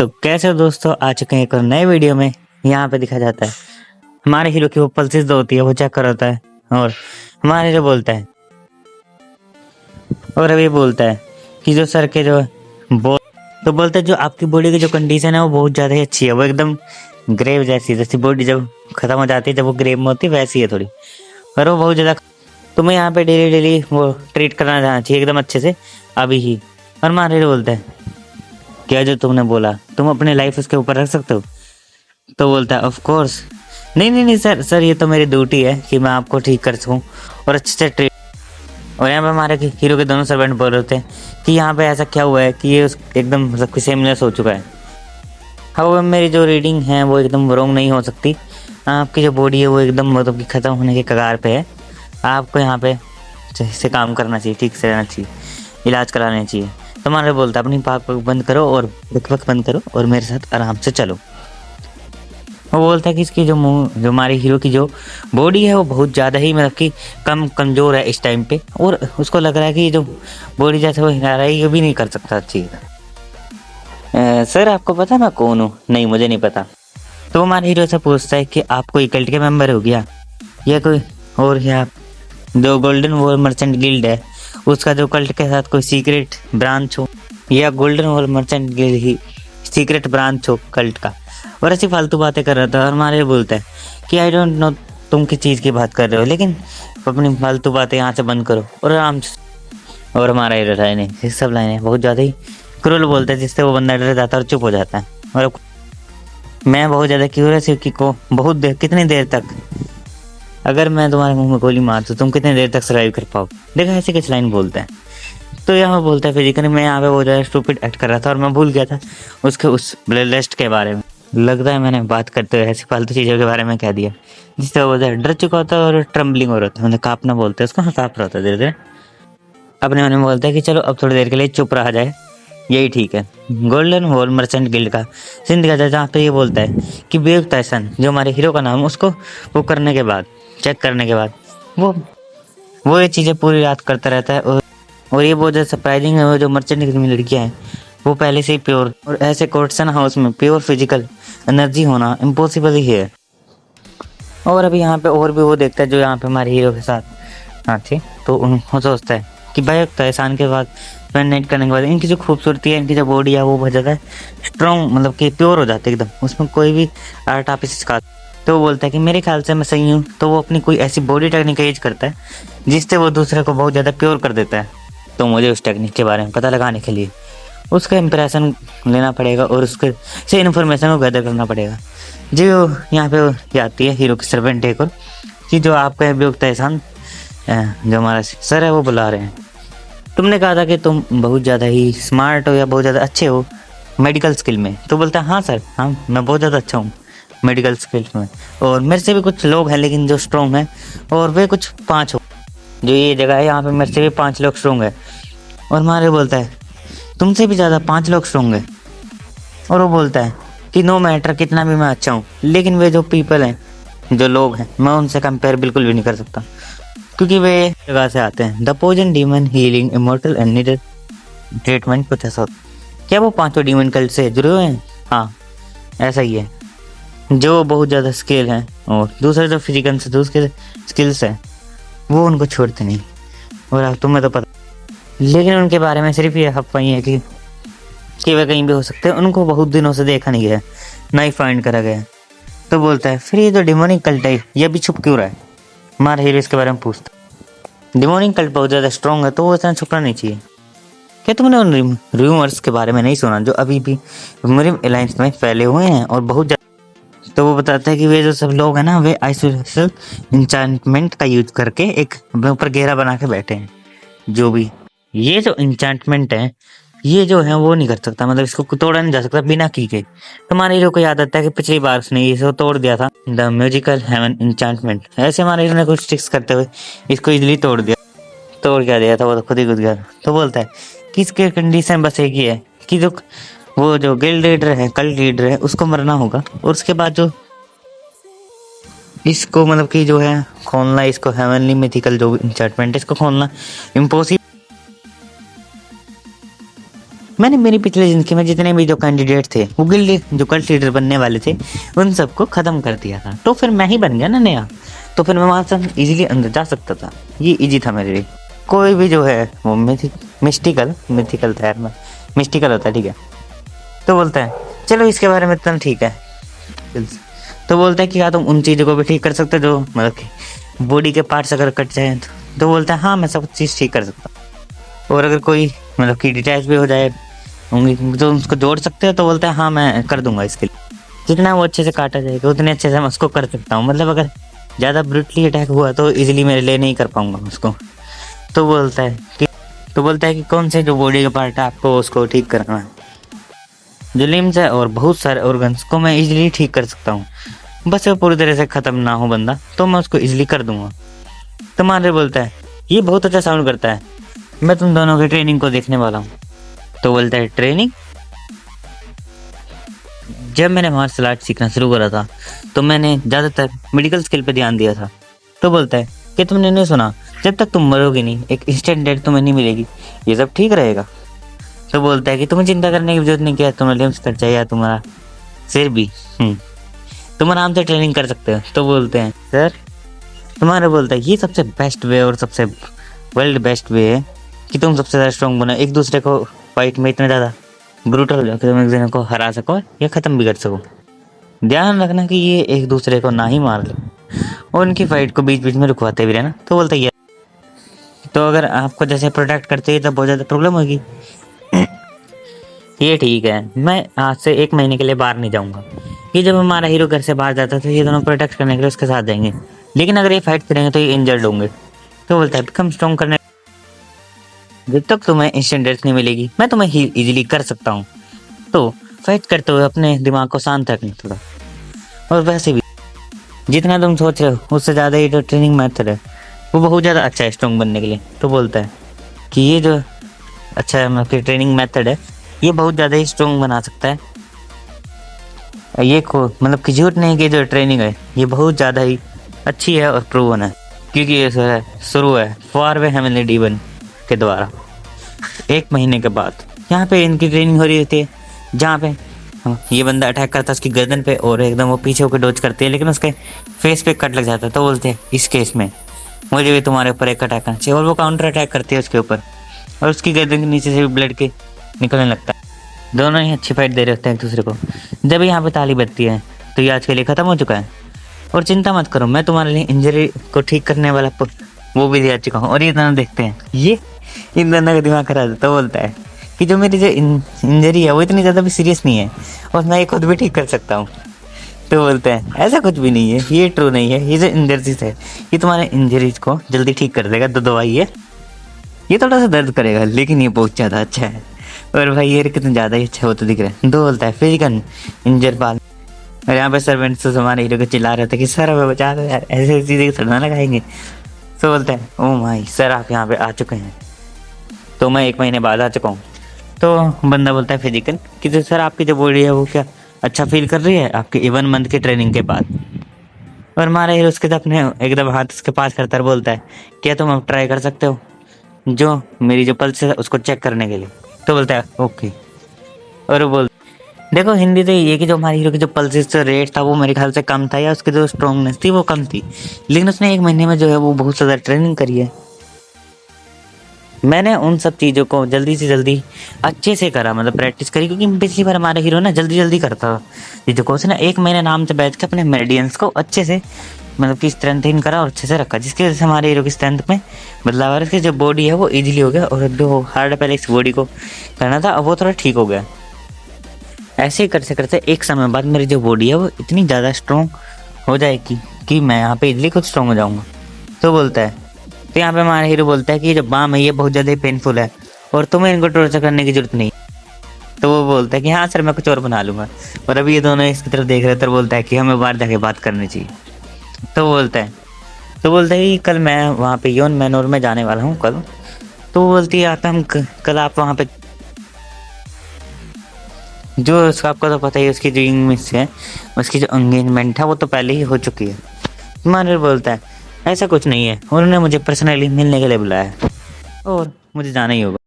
तो कैसे हो दोस्तों, आ चुके हैं एक और नए वीडियो में। यहाँ पे दिखा जाता है हमारे हीरो की वो पल्सेस जो होती है वो चेक कर होता है और हमारे हीरो बोलता है और अभी बोलता है कि जो सर के जो बो तो बोलता है जो आपकी बॉडी की जो कंडीशन है वो बहुत ज़्यादा ही अच्छी है। वो एकदम ग्रेव जैसी बॉडी जब खत्म हो जाती है, जब वो ग्रेव में होती है वैसी है थोड़ी, पर वो बहुत ज़्यादा तुम्हें यहाँ पे डेली डेली वो ट्रीट करना जाना चाहिए एकदम अच्छे से अभी ही। और हमारे हीरो बोलता है क्या जो तुमने बोला तुम अपनी लाइफ उसके ऊपर रख सकते हो? तो बोलता है ऑफ कोर्स। नहीं सर, ये तो मेरी ड्यूटी है कि मैं आपको ठीक कर सकूं और अच्छे से ट्रीट। और यहाँ पे हमारे हीरो के दोनों सर्वेंट बोल रहे थे कि यहाँ पे ऐसा क्या हुआ है कि ये एकदम मतलब कि सेमलेस हो चुका है। हाँ, मेरी जो रीडिंग है वो एकदम रॉन्ग नहीं हो सकती। आपकी जो बॉडी है वो एकदम मतलब कि ख़त्म होने के कगार पे है। आपको यहाँ पे सही से काम करना चाहिए, ठीक से रहना चाहिए, इलाज कराना चाहिए। तो हमारे बोलता है अपनी पाक बंद करो और बक बंद करो और मेरे साथ आराम से चलो। वो बोलता है कि इसकी जो हमारे हीरो की जो बॉडी है वो बहुत ज़्यादा ही मतलब कि कमज़ोर है इस टाइम पे, और उसको लग रहा है कि ये जो बॉडी जैसे वो हिला रहा है ये भी नहीं कर सकता अच्छी। सर आपको पता मैं कौन हूँ? नहीं, मुझे नहीं पता। तो हमारे हीरो से पूछता है कि आप कोई कल्ट के मेंबर हो गया या कोई और, या जो गोल्डन वॉल मर्चेंट गिल्ड है उसका जो कल्ट के साथ कोई सीक्रेट ब्रांच हो, या गोल्डन वॉल मर्चेंट गिल्ड ही सीक्रेट ब्रांच हो कल्ट का। और ऐसी फालतू बातें कर रहा था और हमारे बोलता है कि आई डोंट नो तुम किस चीज़ की बात कर रहे हो, लेकिन अपनी फालतू बातें यहाँ से बंद करो और आराम से। और हमारा हीरो लाइनें, ये सब लाइनें बहुत ज़्यादा ही क्रूर बोलता है जिससे वो बंदा डर जाता है और चुप हो जाता है। और मैं बहुत ज़्यादा क्यूरियस हूँ कि को बहुत देर कितनी देर तक, अगर मैं तुम्हारे मुंह में गोली मार तो तुम कितनी देर तक सर्वाइव कर पाओ। देखा ऐसे कुछ लाइन बोलता है। तो यहाँ बोलता है फिजिकली मैं यहाँ पे बहुत ज़्यादा स्टूपिड एक्ट कर रहा था और मैं भूल गया था उसके उस ब्लड लिस्ट के बारे में। लगता है मैंने बात करते हुए ऐसी फालतू चीज़ों के बारे में कह दिया जिससे वो ज़्यादा डर चुका होता है और ट्रम्बलिंग हो रहा था, मतलब काँपना बोलते हैं उसको। हाँ, काँप रहा होता है धीरे धीरे। अपने मन में बोलता है कि चलो अब थोड़ी देर के लिए चुप रहा जाए, यही ठीक है। गोल्डन वॉल मर्चेंट गिल्ड का सीन दिखाता है जहाँ पे ये बोलता है कि बेव टाइसन जो हमारे हीरो का नाम है उसको वो करने के बाद, चेक करने के बाद वो ये चीज़ें पूरी रात करता रहता है। और ये बहुत ज़्यादा सरप्राइजिंग है, वो जो मर्चेंट गिल्ड में लड़कियाँ हैं वो पहले से ही प्योर, और ऐसे कोर्टसन हाउस में प्योर फिजिकल एनर्जी होना इम्पॉसिबल ही है। और अभी यहाँ पे और भी वो देखता है जो यहाँ पे हमारे हीरो के साथ थे, तो उनको सोचता है कि भाई एहसान के बाद पेनेट करने के बाद इनकी जो खूबसूरती है, इनकी जो बॉडी है वो बहुत ज़्यादा स्ट्रॉन्ग मतलब कि प्योर हो जाती है एकदम, उसमें कोई भी आर्ट आप इसका। तो वो बोलता है कि मेरे ख्याल से मैं सही हूँ। तो वो अपनी कोई ऐसी बॉडी टेक्निक यूज करता है जिससे वो दूसरे को बहुत ज़्यादा प्योर कर देता है। तो मुझे उस टेक्निक के बारे में पता लगाने के लिए उसका इंप्रेशन लेना पड़ेगा और उसके से इन्फॉर्मेशन को गैदर करना पड़ेगा। जो यहाँ पे आती है हीरो की सर्वेंट एक और कि जो आपका अभियुक्त एहसान जो हमारा सर है वो बुला रहे हैं। तुमने कहा था कि तुम बहुत ज़्यादा ही स्मार्ट हो या बहुत ज़्यादा अच्छे हो मेडिकल स्किल में। तो बोलता है हाँ सर, हाँ मैं बहुत ज़्यादा अच्छा हूँ मेडिकल स्किल्स में, और मेरे से भी कुछ लोग हैं लेकिन जो स्ट्रॉन्ग हैं, और वे कुछ 5 हो। जो ये जगह है यहाँ पे मेरे से भी 5 लोग स्ट्रॉन्ग है। और मारे बोलता है तुमसे भी ज़्यादा 5 लोग स्ट्रॉन्ग है। और वो बोलता है कि नो मैटर कितना भी मैं अच्छा हूँ, लेकिन वे जो पीपल हैं, जो लोग हैं, मैं उनसे कंपेयर बिल्कुल भी नहीं कर सकता क्योंकि वे जगह से आते हैं। The poison demon healing immortal and needed treatment कुछ ऐसा होता। क्या वो 5 डीमन कल्ट से जुड़े हुए हैं? हाँ, ऐसा ही है। जो बहुत ज़्यादा स्किल हैं और दूसरे जो फिजिकल से दूसरे स्किल्स हैं वो उनको छोड़ते नहीं। और अब तुम्हें तो पता, लेकिन उनके बारे में सिर्फ ये अफवाह है कि वे कहीं भी हो सकते हैं। उनको बहुत दिनों से देखा नहीं गया, ना ही फाइंड करा गया। तो बोलता है फिर ये जो डिमोनिक कल्ट है ये भी छुप क्यों रहा है? हमारा हीरो इसके बारे में पूछता। डिमोनिक कल्ट बहुत ज़्यादा स्ट्रॉन्ग है तो वो इतना छुपना नहीं चाहिए। क्या तुमने उन रूमर्स के बारे में नहीं सुना जो अभी भी मुस्लिम अलायंस में फैले हुए हैं और बहुत ज़्यादा? तो वो बताता है कि वे जो सब लोग हैं ना वे आइसोलेशन इंचेंटमेंट का यूज करके एक अपने ऊपर घेरा बना के बैठे हैं। जो भी ये जो इंचेंटमेंट है ये जो है वो नहीं कर सकता, मतलब इसको तोड़ा नहीं जा सकता बिना की के। हमारे हीरो को याद आता है कि पिछली बार उसने इसको तोड़ दिया था, द म्यूजिकल हेवन इंचेंटमेंट। ऐसे हमारे हीरो ने कुछ ट्रिक्स करते हुए इसको इजीली तोड़ क्या दिया था, वो तो खुद ही कूद गया। तो बोलता है कि इसके कंडीशन बस एक ही है कि जो वो जो गिल्ड लीडर है, कल्ट लीडर है, उसको मरना होगा और उसके बाद जो इसको मतलब कि जो है खोलना, इसको हेवनली मिथिकल जो इंचेंटमेंट है इसको खोलना इम्पॉसिबल। मैंने मेरी पिछली ज़िंदगी में जितने भी जो कैंडिडेट थे वो गिल्ड जो कल्ट लीडर बनने वाले थे उन सबको ख़त्म कर दिया था, तो फिर मैं ही बन गया ना नया। तो फिर मैं वहाँ से ईज़िली अंदर जा सकता था, ये ईज़ी था मेरे लिए। कोई भी जो है वो मिस्टिकल था यार, मैं मिस्टिकल होता है, ठीक है। तो बोलता है चलो इसके बारे में इतना ठीक है। तो बोलता है कि क्या तुम उन चीज़ों को भी ठीक कर सकते हो जो मतलब कि बॉडी के पार्ट्स अगर कट जाए तो बोलता है हाँ मैं सब चीज़ ठीक कर सकता हूँ। और अगर कोई मतलब कि डिटैच भी हो जाए उंगली तो उसको जोड़ सकते हो, तो बोलता है हाँ मैं कर दूंगा इसके लिए। जितना वो अच्छे से काटा जाएगा उतने अच्छे से मैं उसको कर सकता हूँ। मतलब अगर ज़्यादा ब्रूटली अटैक हुआ तो इजीली मेरे लिए नहीं कर पाऊंगा उसको। तो बोलता है कि कौन से जो बॉडी के पार्ट है आपको उसको ठीक करना है। जो लिम्स है और बहुत सारे ऑर्गन्स को मैं इजीली ठीक कर सकता हूँ, बस वो पूरी तरह से ख़त्म ना हो बंदा, तो मैं उसको इजीली कर दूंगा। तो मानर बोलता है ये बहुत अच्छा साउंड करता है, मैं तुम दोनों की ट्रेनिंग को देखने वाला हूँ। तो बोलता है ट्रेनिंग? जब मैंने मार्शल आर्ट सीखना शुरू करा था तो मैंने ज़्यादातर मेडिकल स्किल पे ध्यान दिया था। तो बोलता है कि तुमने नहीं सुना, जब तक तुम मरोगे नहीं एक इंस्टेंट डेथ तुम्हें नहीं मिलेगी, ये सब ठीक रहेगा। तो बोलता है कि तुम्हें चिंता करने की जरूरत नहीं, क्या तुम्हारा लिम्स कट जाए या तुम्हारा सिर भी, तुम आराम से ट्रेनिंग कर सकते हो। तो बोलते हैं सर तुम्हारा, बोलता है ये सबसे बेस्ट वे और सबसे वर्ल्ड बेस्ट वे है कि तुम सबसे ज़्यादा स्ट्रॉन्ग बनो, एक दूसरे को फाइट में इतना ज़्यादा ब्रूटल हो जाओ कि तुम एक दूसरे को हरा सको या ख़त्म भी कर सको। ध्यान रखना कि ये एक दूसरे को ना ही मार ले और उनकी फाइट को बीच बीच में रुकवाते भी रहना। तो बोलता है तो अगर आपको जैसे प्रोटेक्ट करते हैं तब बहुत ज़्यादा प्रॉब्लम होगी। ये ठीक है, मैं आज से 1 महीने के लिए बाहर नहीं जाऊंगा। ये जब हमारा हीरो घर से बाहर जाता है तो ये दोनों प्रोटेक्ट करने के लिए उसके साथ जाएंगे, लेकिन अगर ये फाइट करेंगे तो ये इंजर्ड होंगे। तो बोलता है बिकम स्ट्रॉन्ग करने, जब तक तुम्हें इंस्टेंट डेथ नहीं मिलेगी मैं तुम्हें ही इजीली कर सकता हूँ। तो फाइट करते हुए अपने दिमाग को शांत रखना थोड़ा, और वैसे भी जितना तुम सोच रहे हो उससे ज़्यादा ये जो ट्रेनिंग मेथड है वो बहुत ज़्यादा अच्छा है स्ट्रॉन्ग बनने के लिए। तो बोलता है कि ये जो अच्छा मतलब ट्रेनिंग मेथड है ये बहुत ज़्यादा ही स्ट्रॉन्ग बना सकता है। ये को मतलब कि झूठ नहीं कि जो ट्रेनिंग है ये बहुत ज़्यादा ही अच्छी है और प्रूवन है, क्योंकि ये शुरू है फॉर वे हेवनली डीवन के द्वारा। 1 महीने के बाद यहाँ पे इनकी ट्रेनिंग हो रही होती है, जहाँ पे ये बंदा अटैक करता है उसकी गर्दन पे और एकदम वो पीछे होकर डोज करती है, लेकिन उसके फेस पे कट लग जाता है। तो बोलते हैं इस केस में मुझे भी तुम्हारे ऊपर एक अटैक करना चाहिए, और वो काउंटर अटैक करती है उसके ऊपर और उसकी गर्दन के नीचे से भी ब्लड के निकलने लगता है। दोनों ही अच्छी फाइट दे रहे होते हैं एक दूसरे को। जब यहाँ पे ताली बजती है तो ये आज के लिए ख़त्म हो चुका है, और चिंता मत करो मैं तुम्हारे लिए इंजरी को ठीक करने वाला वो भी दे चुका हूँ। और ये दोनों देखते हैं, ये इन दोनों का दिमाग खराब है। तो बोलता है कि जो मेरी जो इंजरी है वो इतनी ज़्यादा भी सीरियस नहीं है और मैं ये खुद भी ठीक कर सकता हूँ। तो बोलते हैं ऐसा कुछ भी नहीं है, ये ट्रू नहीं है, ये जो इंजरीज है ये तुम्हारे इंजरीज को जल्दी ठीक कर देगा। दवाई है, ये थोड़ा सा दर्द करेगा लेकिन ये बहुत ज़्यादा अच्छा है। और भाई ये कितना ज़्यादा ही अच्छा होता दिख रहा है। तो बोलता है फिजिकल इंजर बाल, और यहाँ पे सर्वेंट्स तो हमारे हीरो को चिल्ला रहे थे कि सर हमें बचा दो यार, ऐसे चीज़ें सड़ना लगाएंगे। तो बोलता है ओ माई सर आप यहाँ पे आ चुके हैं, तो मैं 1 महीने बाद आ चुका हूँ। तो बंदा बोलता है फिजिकल कि तो सर आपकी जो बॉडी है वो क्या अच्छा फील कर रही है आपके 1 मंथ की ट्रेनिंग के बाद। और हमारा हीरो उसके अपने एकदम हाथ उसके पास करता है, बोलता है क्या तुम अब ट्राई कर सकते हो जो मेरी जो पल्स है उसको चेक करने के लिए। तो बोलता है ओके। और वो बोल देखो हिंदी तो ये कि जो हमारे हीरो की जो पल्स रेट था वो मेरे ख्याल से कम था, या उसकी जो स्ट्रॉन्गनेस थी वो कम थी, लेकिन उसने 1 महीने में जो है वो बहुत ज़्यादा ट्रेनिंग करी है। मैंने उन सब चीज़ों को जल्दी से जल्दी अच्छे से करा, मतलब प्रैक्टिस करी, क्योंकि पिछली बार हमारा हीरो ना जल्दी जल्दी करता था चीज़ों को। उसने 1 महीने आराम से बैठ के अपने मेरिडियंस को अच्छे से मतलब कि स्ट्रेंथन करा और अच्छे से रखा, जिसकी वजह से हमारे हीरो की स्ट्रेंथ में बदलाव आ रहा है। उसकी जो बॉडी है वो ईजिली हो गया, और जो हार्ड पहले इस बॉडी को करना था अब वो थोड़ा ठीक हो गया। ऐसे ही करते करते एक समय बाद मेरी जो बॉडी है वो इतनी ज़्यादा स्ट्रॉन्ग हो जाएगी कि मैं यहाँ पे इजीली खुद स्ट्रॉन्ग हो जाऊँगा। तो बोलता है तो यहाँ पे हमारा हीरो बोलता है कि जो बाम है ये बहुत ज़्यादा पेनफुल है और तुम्हें इनको टॉर्चर करने की जरूरत नहीं। तो वो बोलता है कि हाँ सर मैं कुछ और बना लूँगा। और अभी ये दोनों इसकी तरफ देख रहे थे, तो बोलता है कि हमें बाहर जाके बात करनी चाहिए। तो बोलता है कि कल मैं वहाँ पे योन मैनोर में जाने वाला हूँ कल। तो वो बोलती है आता हम कल आप वहाँ पे जो उसका आपको तो पता ही उसकी जो इंग्लिश है उसकी जो एंगेजमेंट है वो तो पहले ही हो चुकी है। मानर बोलता है ऐसा कुछ नहीं है, उन्होंने मुझे पर्सनली मिलने के लिए बुलाया है और मुझे जाना ही होगा।